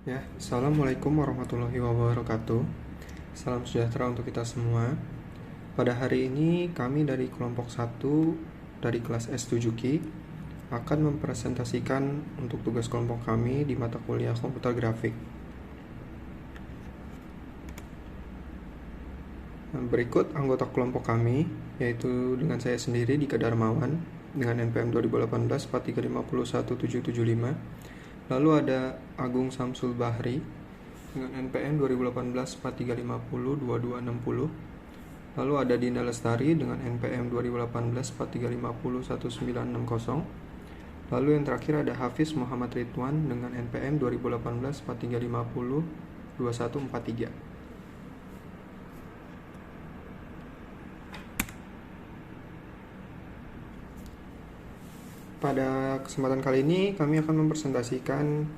Ya, Assalamualaikum warahmatullahi wabarakatuh. Salam sejahtera untuk kita semua. Pada hari ini kami dari kelompok 1 dari kelas S7Ki akan mempresentasikan untuk tugas kelompok kami di mata kuliah komputer grafik. Berikut anggota kelompok kami, yaitu dengan saya sendiri Dika Darmawan dengan NPM 2018 4355175. Lalu ada Agung Samsul Bahri dengan NPM 2018 435022260. Lalu ada Dinda Lestari dengan NPM 2018 4350190. Lalu yang terakhir ada Hafiz Muhammad Ridwan dengan NPM 2018 4350143. Pada kesempatan kali ini kami akan mempresentasikan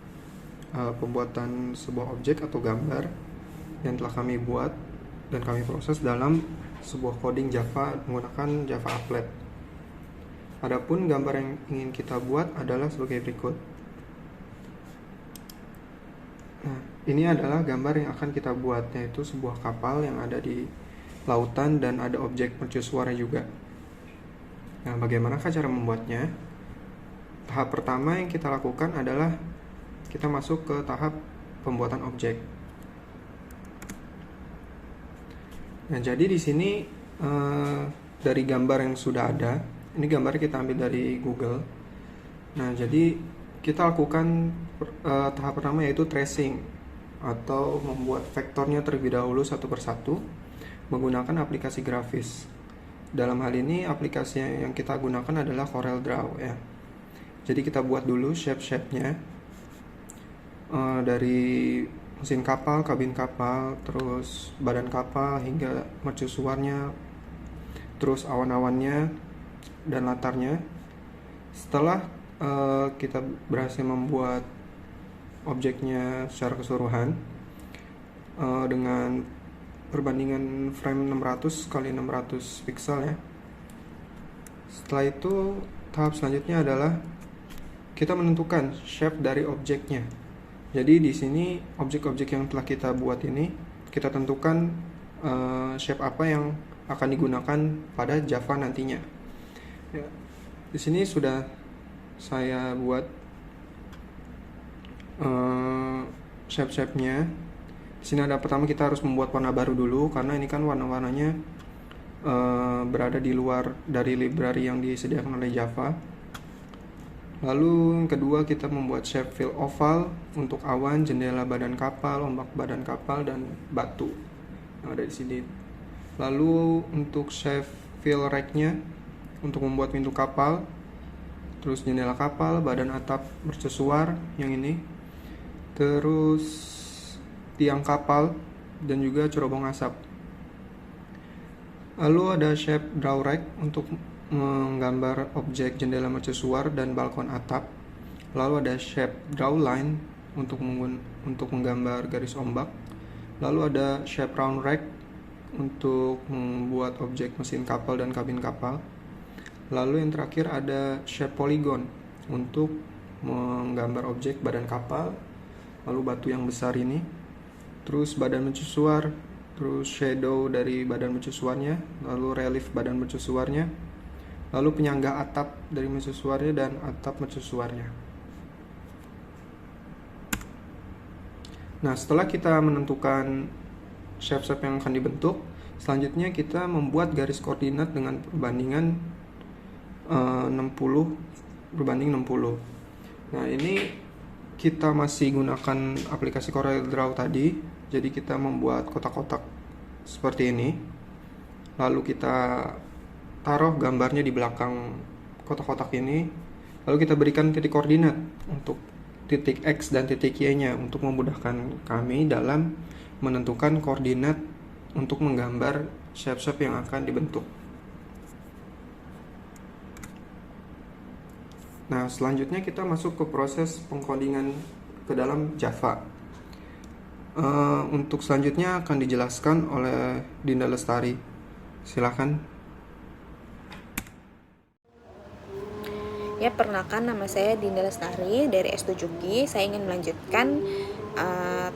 pembuatan sebuah objek atau gambar yang telah kami buat dan kami proses dalam sebuah coding Java menggunakan Java Applet. Adapun gambar yang ingin kita buat adalah sebagai berikut. Nah, ini adalah gambar yang akan kita buat, yaitu sebuah kapal yang ada di lautan dan ada objek mercusuarnya juga. Nah, bagaimanakah cara membuatnya? Tahap pertama yang kita lakukan adalah kita masuk ke tahap pembuatan objek. Nah, jadi di sini dari gambar yang sudah ada, ini gambar kita ambil dari Google. Nah, jadi kita lakukan tahap pertama yaitu tracing atau membuat vektornya terlebih dahulu satu persatu menggunakan aplikasi grafis. Dalam hal ini aplikasi yang kita gunakan adalah CorelDRAW ya. Jadi kita buat dulu shape-nya dari mesin kapal, kabin kapal, terus badan kapal hingga mercusuarnya, terus awan-awannya dan latarnya. Setelah kita berhasil membuat objeknya secara keseluruhan dengan perbandingan frame 600 kali 600 pixel ya. Setelah itu tahap selanjutnya adalah kita menentukan shape dari objeknya. Jadi di sini objek-objek yang telah kita buat ini kita tentukan shape apa yang akan digunakan pada Java nantinya. Ya, di sini sudah saya buat shape-nya. Di sini ada pertama kita harus membuat warna baru dulu karena ini kan warna-warnanya berada di luar dari library yang disediakan oleh Java. Lalu yang kedua kita membuat shape fill oval untuk awan, jendela badan kapal, ombak badan kapal, dan batu yang ada di sini. Lalu untuk shape fill rack-nya untuk membuat pintu kapal, terus jendela kapal, badan atap mercusuar yang ini, terus tiang kapal dan juga cerobong asap. Lalu ada shape draw rack untuk menggambar objek jendela mercusuar dan balkon atap. Lalu ada shape draw line untuk menggambar garis ombak. Lalu ada shape round rack untuk membuat objek mesin kapal dan kabin kapal. Lalu yang terakhir ada shape polygon untuk menggambar objek badan kapal, lalu batu yang besar ini, terus badan mercusuar, terus shadow dari badan mercusuarnya, lalu relief badan mercusuarnya, lalu penyangga atap dari mercusuarnya dan atap mercusuarnya. Nah, setelah kita menentukan shape-shape yang akan dibentuk, selanjutnya kita membuat garis koordinat dengan perbandingan 60/60. Nah, ini kita masih gunakan aplikasi CorelDRAW tadi. Jadi kita membuat kotak-kotak seperti ini. Lalu kita taruh gambarnya di belakang kotak-kotak ini. Lalu kita berikan titik koordinat untuk titik X dan titik Y-nya untuk memudahkan kami dalam menentukan koordinat untuk menggambar shape-shape yang akan dibentuk. Nah, selanjutnya kita masuk ke proses pengkodingan ke dalam Java. Untuk selanjutnya akan dijelaskan oleh Dinda Lestari. Silakan. Ya, perkenalkan, nama saya Dinda Lestari dari S7Q. Saya ingin melanjutkan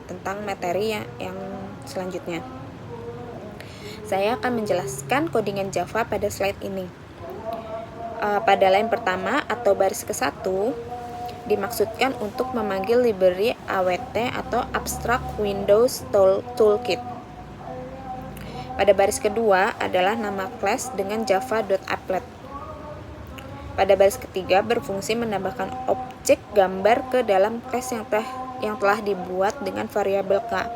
tentang materi yang selanjutnya. Saya akan menjelaskan codingan Java pada slide ini. Pada line pertama atau baris ke-1 dimaksudkan untuk memanggil library AWT atau Abstract Windows Toolkit. Pada baris kedua adalah nama class dengan java.applet. Pada baris ketiga berfungsi menambahkan objek gambar ke dalam class yang telah dibuat dengan variabel k.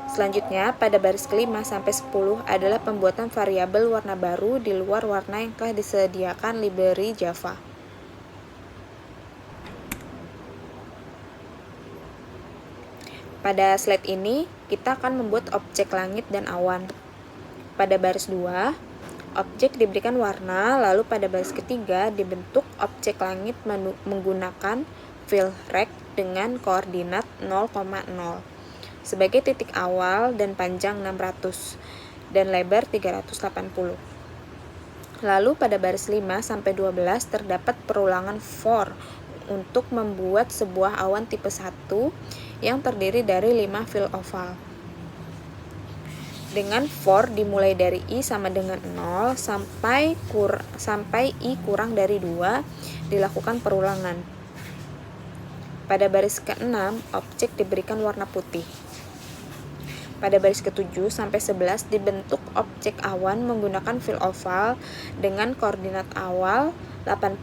Selanjutnya, pada baris ke-5 sampai 10 adalah pembuatan variabel warna baru di luar warna yang telah disediakan library Java. Pada slide ini, kita akan membuat objek langit dan awan. Pada baris 2, objek diberikan warna, lalu pada baris ketiga dibentuk objek langit menggunakan fill rect dengan koordinat 0,0 sebagai titik awal dan panjang 600 dan lebar 380. Lalu pada baris 5 sampai 12 terdapat perulangan for untuk membuat sebuah awan tipe 1 yang terdiri dari 5 fill oval. Dengan for dimulai dari I sama dengan 0 sampai I kurang dari 2 dilakukan perulangan. Pada baris ke-6, objek diberikan warna putih. Pada baris ke-7 sampai 11 dibentuk objek awan menggunakan fill oval dengan koordinat awal 80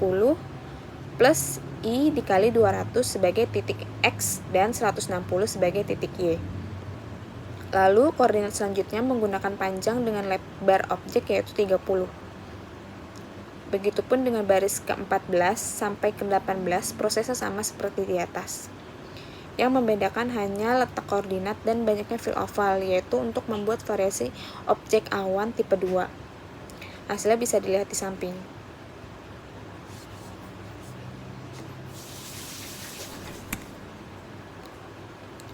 plus I dikali 200 sebagai titik X dan 160 sebagai titik Y. Lalu koordinat selanjutnya menggunakan panjang dengan lebar objek yaitu 30. Begitupun dengan baris ke-14 sampai ke-18 prosesnya sama seperti di atas. Yang membedakan hanya letak koordinat dan banyaknya fill oval, yaitu untuk membuat variasi objek awan tipe 2. Hasilnya bisa dilihat di samping.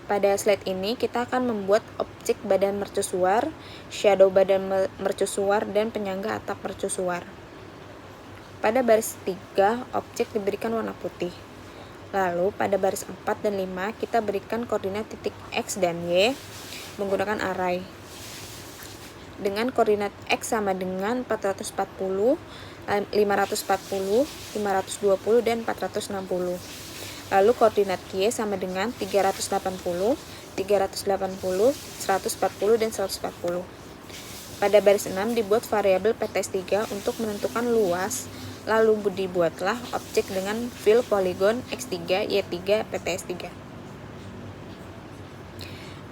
Pada slide ini kita akan membuat objek badan mercusuar, shadow badan mercusuar, dan penyangga atap mercusuar. Pada baris 3, objek diberikan warna putih. Lalu pada baris 4 dan 5 kita berikan koordinat titik X dan Y menggunakan array. Dengan koordinat X sama dengan 440, 540, 520, dan 460. Lalu koordinat Y sama dengan 380, 380, 140, dan 140. Pada baris 6 dibuat variabel PTS3 untuk menentukan luas, lalu dibuatlah objek dengan fill poligon X3, Y3, PTS3.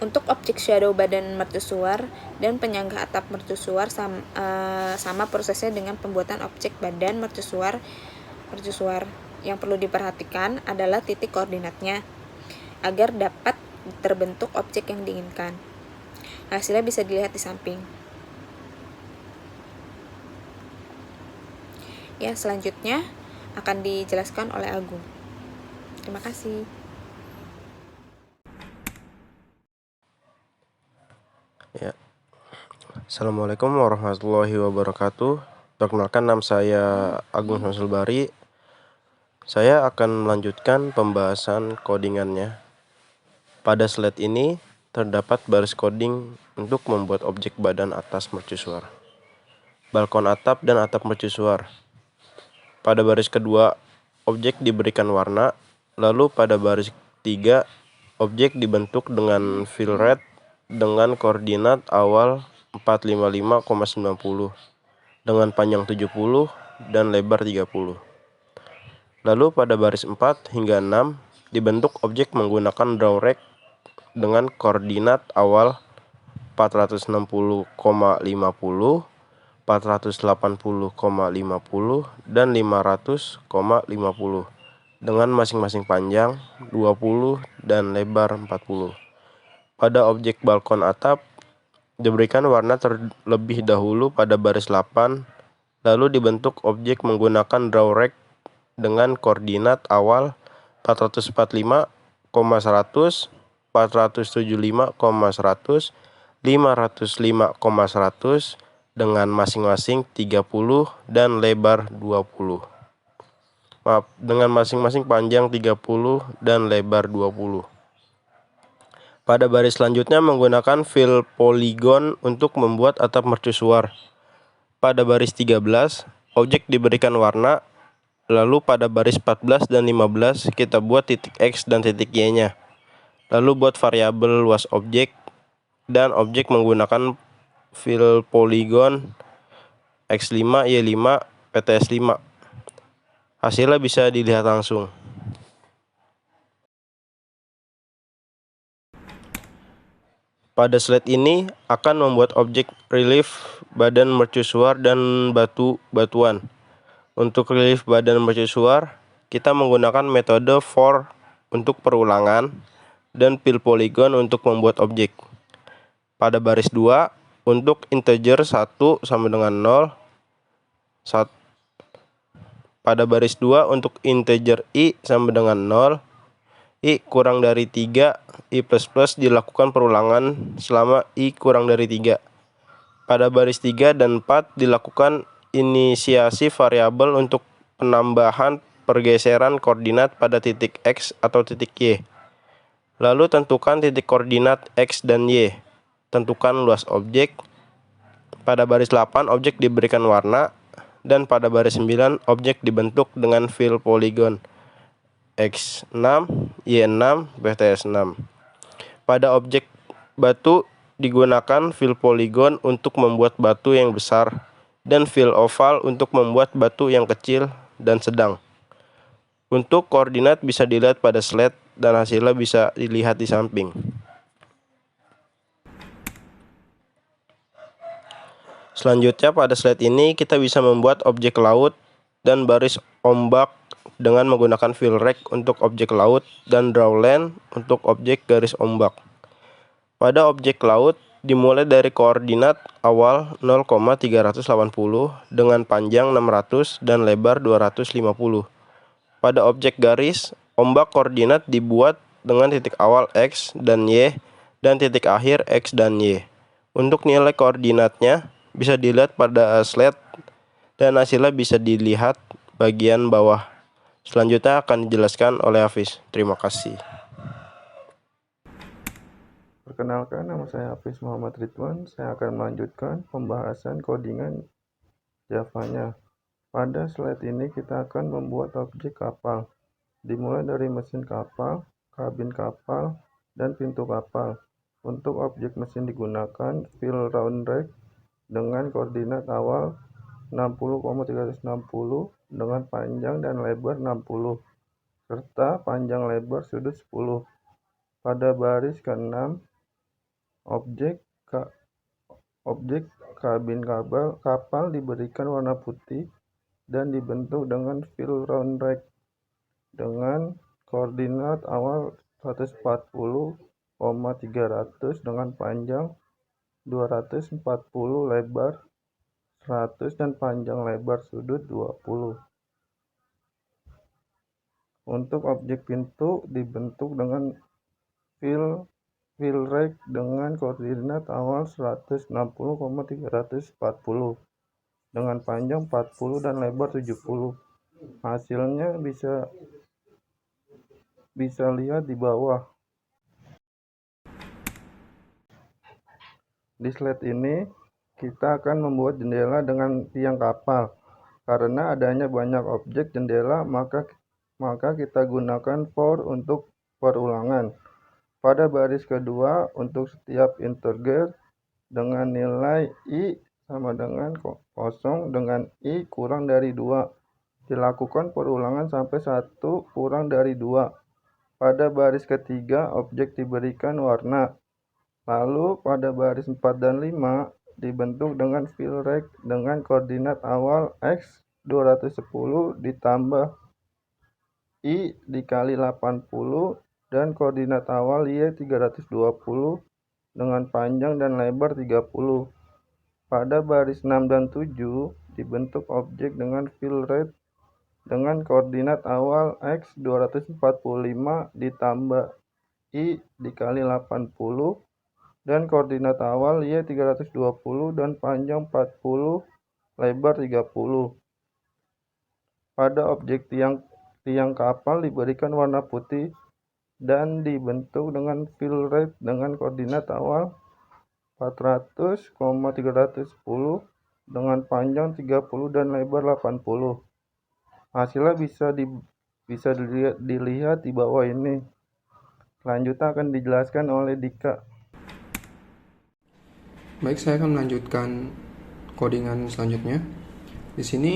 Untuk objek shadow badan mercusuar dan penyangga atap mercusuar sama prosesnya dengan pembuatan objek badan mercusuar. Yang perlu diperhatikan adalah titik koordinatnya agar dapat terbentuk objek yang diinginkan. Hasilnya bisa dilihat di samping. Ya, selanjutnya akan dijelaskan oleh Agung. Terima kasih. Ya. Assalamualaikum warahmatullahi wabarakatuh. Perkenalkan, nama saya Agung Samsul Bari. Saya akan melanjutkan pembahasan codingannya. Pada slide ini terdapat baris coding untuk membuat objek badan atas mercusuar, balkon atap, dan atap mercusuar. Pada baris kedua, objek diberikan warna, lalu pada baris 3, objek dibentuk dengan fill rect dengan koordinat awal 455,90 dengan panjang 70 dan lebar 30. Lalu pada baris 4 hingga 6 dibentuk objek menggunakan draw rect dengan koordinat awal 460,50, 480,50, dan 500,50 dengan masing-masing panjang 20 dan lebar 40. Pada objek balkon atap diberikan warna terlebih dahulu pada baris 8, lalu dibentuk objek menggunakan draw rect dengan koordinat awal 445,100, 475,100, 505,100 dengan masing-masing 30 dan lebar 20. dengan masing-masing panjang 30 dan lebar 20. Pada baris selanjutnya menggunakan fill polygon untuk membuat atap mercusuar. Pada baris 13, objek diberikan warna, lalu pada baris 14 dan 15 kita buat titik X dan titik Y-nya. Lalu buat variabel luas objek, dan objek menggunakan fill polygon X5, Y5, PTS5. Hasilnya bisa dilihat langsung. Pada slide ini akan membuat objek relief badan mercusuar dan batu-batuan. Untuk relief badan mercusuar, kita menggunakan metode for untuk perulangan dan fill polygon untuk membuat objek. Pada baris 2, untuk integer 1 sama dengan 0. Pada baris 2, untuk integer i sama dengan 0. I kurang dari 3, I++ dilakukan perulangan selama I kurang dari 3. Pada baris 3 dan 4 dilakukan inisiasi variabel untuk penambahan pergeseran koordinat pada titik X atau titik Y. Lalu tentukan titik koordinat X dan Y. Tentukan luas objek. Pada baris 8 objek diberikan warna, dan pada baris 9 objek dibentuk dengan fill polygon X6, Y6, PTS6. Pada objek batu digunakan fill polygon untuk membuat batu yang besar dan fill oval untuk membuat batu yang kecil dan sedang. Untuk koordinat bisa dilihat pada slide dan hasilnya bisa dilihat di samping. Selanjutnya pada slide ini kita bisa membuat objek laut dan baris ombak dengan menggunakan fill rect untuk objek laut dan drawline untuk objek garis ombak. Pada objek laut dimulai dari koordinat awal 0,380 dengan panjang 600 dan lebar 250. Pada objek garis ombak koordinat dibuat dengan titik awal X dan Y dan titik akhir X dan Y. Untuk nilai koordinatnya bisa dilihat pada slide dan hasilnya bisa dilihat bagian bawah. Selanjutnya akan dijelaskan oleh Hafiz. Terima kasih. Perkenalkan, nama saya Hafiz Muhammad Ridwan. Saya akan melanjutkan pembahasan codingan Java-nya. Pada slide ini kita akan membuat objek kapal, dimulai dari mesin kapal, kabin kapal, dan pintu kapal. Untuk objek mesin digunakan fill round rect dengan koordinat awal 60,360 dengan panjang dan lebar 60 serta panjang lebar sudut 10. Pada baris ke-6 objek kabin kapal diberikan warna putih dan dibentuk dengan fill round rect dengan koordinat awal 140,300 dengan panjang 240, lebar 100 dan panjang lebar sudut 20. Untuk objek pintu dibentuk dengan fill rect dengan koordinat awal 160,340 dengan panjang 40 dan lebar 70. Hasilnya bisa lihat di bawah. Di slide ini kita akan membuat jendela dengan tiang kapal. Karena adanya banyak objek jendela, maka kita gunakan for untuk perulangan. Pada baris kedua, untuk setiap integer dengan nilai i sama dengan 0 dengan i kurang dari 2. Dilakukan perulangan sampai 1 kurang dari 2. Pada baris ketiga, objek diberikan warna. Lalu pada baris 4 dan 5 dibentuk dengan fill rect dengan koordinat awal X 210 ditambah I dikali 80 dan koordinat awal Y 320 dengan panjang dan lebar 30. Pada baris 6 dan 7 dibentuk objek dengan fill rect dengan koordinat awal X 245 ditambah I dikali 80 dan koordinat awal Y 320 dan panjang 40, lebar 30. Pada objek tiang Tiang kapal diberikan warna putih dan dibentuk dengan fill rate dengan koordinat awal 400,310 dengan panjang 30 dan lebar 80. Hasilnya bisa dilihat di bawah ini. Selanjutnya akan dijelaskan oleh Dika. Baik, saya akan melanjutkan codingan selanjutnya. Di sini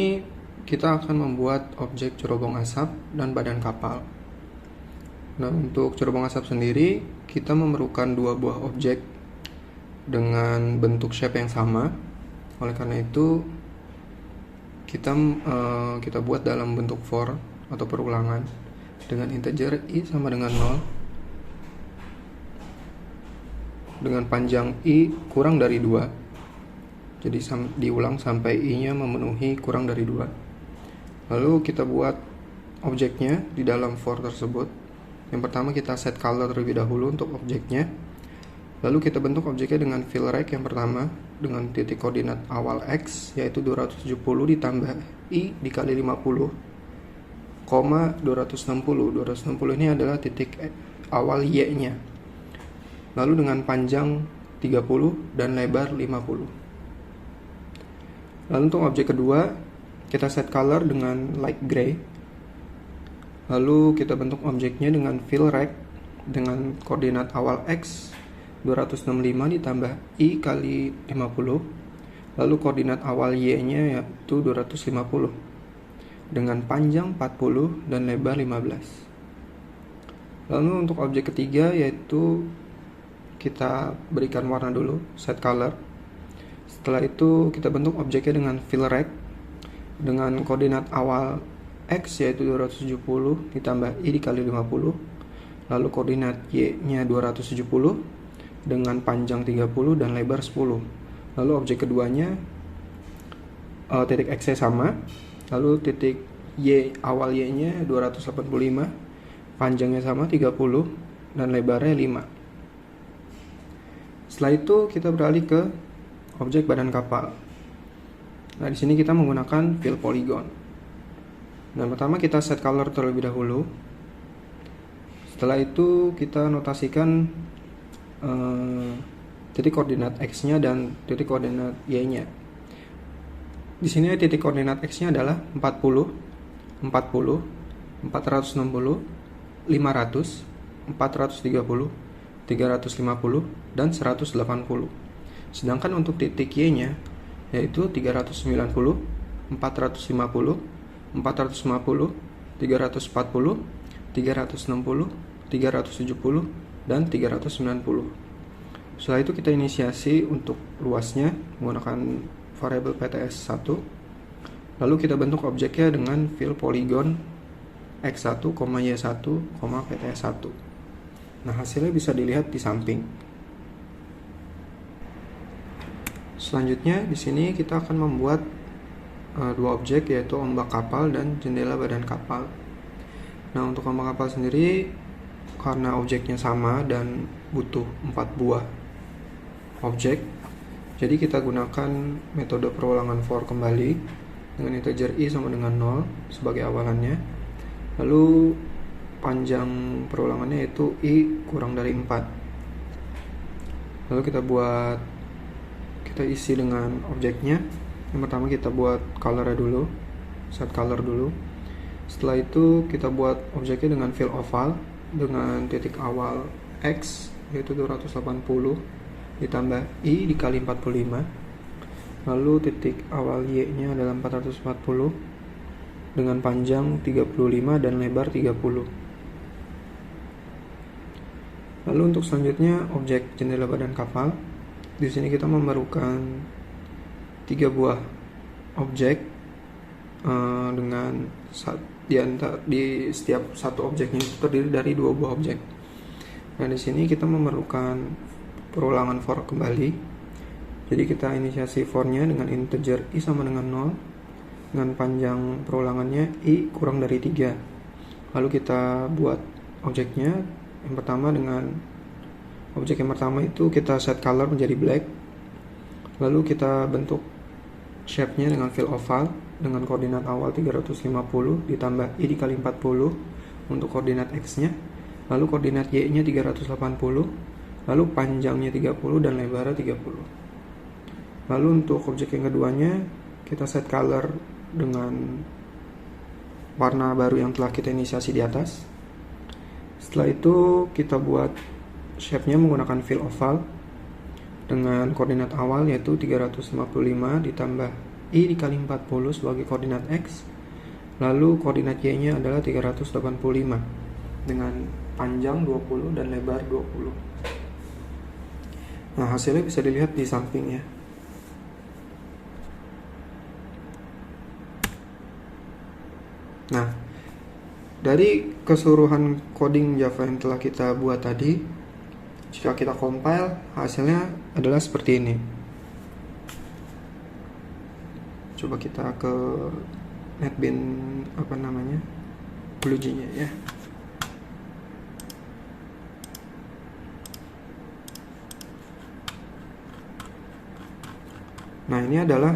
kita akan membuat objek cerobong asap dan badan kapal. Nah, untuk cerobong asap sendiri, kita memerlukan dua buah objek dengan bentuk shape yang sama. Oleh karena itu, kita buat dalam bentuk for atau perulangan dengan integer i sama dengan 0 dengan panjang i kurang dari 2. Jadi diulang sampai i-nya memenuhi kurang dari 2. Lalu kita buat objeknya di dalam for tersebut. Yang pertama kita set color terlebih dahulu untuk objeknya. Lalu kita bentuk objeknya dengan fill rect yang pertama dengan titik koordinat awal x yaitu 270 ditambah i dikali 50, 260. 260 ini adalah titik awal y-nya. Lalu dengan panjang 30 dan lebar 50. Lalu untuk objek kedua, kita set color dengan light gray. Lalu kita bentuk objeknya dengan fill rect dengan koordinat awal x 265 ditambah i kali 50. Lalu koordinat awal y-nya yaitu 250 dengan panjang 40 dan lebar 15. Lalu untuk objek ketiga yaitu kita berikan warna dulu, set color. Setelah itu kita bentuk objeknya dengan fill rect dengan koordinat awal x yaitu 270 ditambah i dikali 50. Lalu koordinat y-nya 270 dengan panjang 30 dan lebar 10. Lalu objek keduanya titik x-nya sama. Lalu titik y awal y-nya 285, panjangnya sama 30 dan lebarnya 5. Setelah itu kita beralih ke objek badan kapal. Nah, di sini kita menggunakan fill polygon. Nah, pertama kita set color terlebih dahulu. Setelah itu kita notasikan titik koordinat x-nya dan titik koordinat y-nya. Di sini titik koordinat x-nya adalah 40, 460, 500, 430, 350 dan 180. Sedangkan untuk titik y-nya yaitu 390, 450, 450, 340, 360, 370 dan 390. Setelah itu kita inisiasi untuk luasnya menggunakan variabel PTS 1. Lalu kita bentuk objeknya dengan fill polygon x1, y1, PTS 1. Nah, hasilnya bisa dilihat di samping. Selanjutnya di sini kita akan membuat dua objek yaitu ombak kapal dan jendela badan kapal. Nah, untuk ombak kapal sendiri karena objeknya sama dan butuh 4 buah objek, jadi kita gunakan metode perulangan for kembali dengan integer i sama dengan 0 sebagai awalannya. Lalu panjang perulangannya yaitu i kurang dari 4. Lalu kita isi dengan objeknya. Yang pertama kita buat colornya dulu, set color dulu. Setelah itu kita buat objeknya dengan fill oval dengan titik awal x yaitu 280 ditambah i dikali 45. Lalu titik awal y nya adalah 440 dengan panjang 35 dan lebar 30. Lalu untuk selanjutnya objek jendela badan kapal. Di sini kita memerlukan 3 buah objek dengan di setiap satu objeknya itu terdiri dari 2 buah objek. Nah, di sini kita memerlukan perulangan for kembali. Jadi kita inisiasi for-nya dengan integer i sama dengan 0 dengan panjang perulangannya i kurang dari 3. Lalu kita buat objeknya. Yang pertama dengan objek yang pertama itu kita set color menjadi black. Lalu kita bentuk shape-nya dengan fill oval dengan koordinat awal 350 ditambah I dikali 40 untuk koordinat X-nya, lalu koordinat Y-nya 380, lalu panjangnya 30 dan lebarnya 30. Lalu untuk objek yang keduanya kita set color dengan warna baru yang telah kita inisiasi di atas. Setelah itu kita buat shape-nya menggunakan fill oval dengan koordinat awal yaitu 355 ditambah I dikali 40 sebagai koordinat X, lalu koordinat Y-nya adalah 385 dengan panjang 20 dan lebar 20. Nah, hasilnya bisa dilihat di samping ya. Nah, dari keseluruhan coding Java yang telah kita buat tadi, jika kita compile, hasilnya adalah seperti ini. Coba kita ke NetBeans BlueJ-nya ya. Nah, ini adalah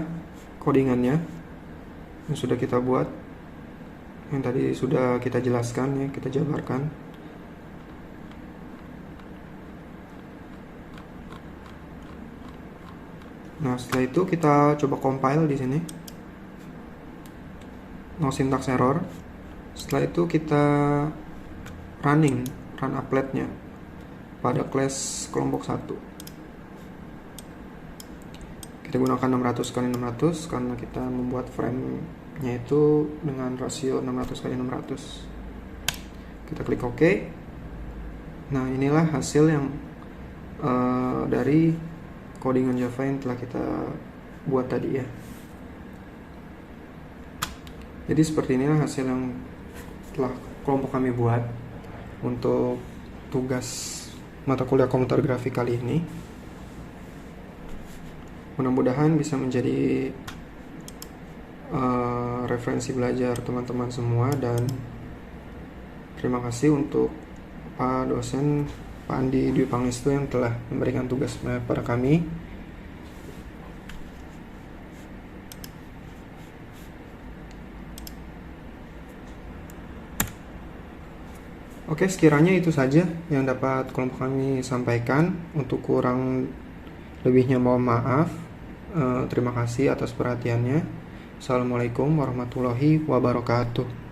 codingannya yang sudah kita buat, yang tadi sudah kita jelaskan ya, kita jabarkan. Nah, setelah itu kita coba compile di sini. No syntax error. Setelah itu kita run applet-nya pada class kelompok 1. Kita gunakan 600 x 600 karena kita membuat frame-nya itu dengan rasio 600 x 600. Kita klik OK. Nah, inilah hasil yang dari codingan Java yang telah kita buat tadi ya. Jadi seperti inilah hasil yang telah kelompok kami buat untuk tugas mata kuliah komputer grafik kali ini. Mudah-mudahan bisa menjadi referensi belajar teman-teman semua, dan terima kasih untuk Pak dosen Pak Andi Dwi Pangestu yang telah memberikan tugas kepada kami. Oke, sekiranya itu saja yang dapat kelompok kami sampaikan. Untuk kurang lebihnya mohon maaf. Terima kasih atas perhatiannya. Assalamualaikum warahmatullahi wabarakatuh.